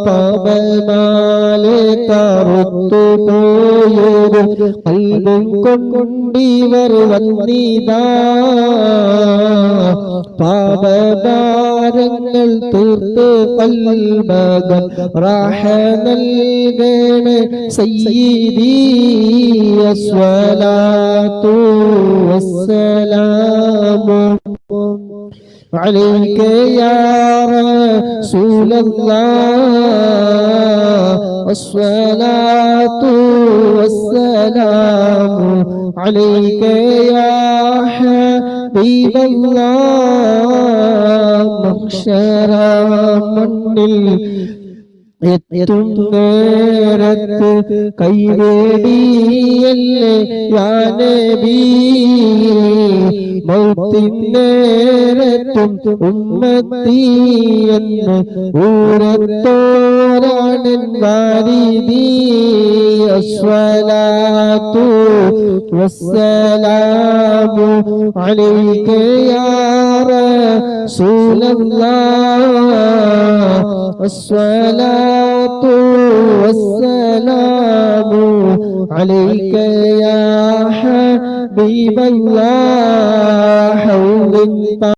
പാപമാലെ കറുത്തുപോയൊരു കൽബും കൊണ്ടിവർ വന്നിതാ പാപഭാരങ്ങൾ തീർത്ത് കൽബകം റാഹ നൽകണേ സയ്യിദി അസ്സലാത്തു വസ്സലാമു عليك يا رسول الله الصلاة والسلام عليك يا حبيب الله محشر من എത്തും നേരത്ത് കൈവേടിയല്ലേ യാ നബി മൗത്തിൻ നേരത്തും ഉമ്മത്തി എന്ന് ഊരത്തോരാണൻ വാരിദി അസ്സലാത്തു വസ്സലാമു അലൈക യാ റസൂലല്ലാഹ് الصلاة والسلام عليك يا حبيب الله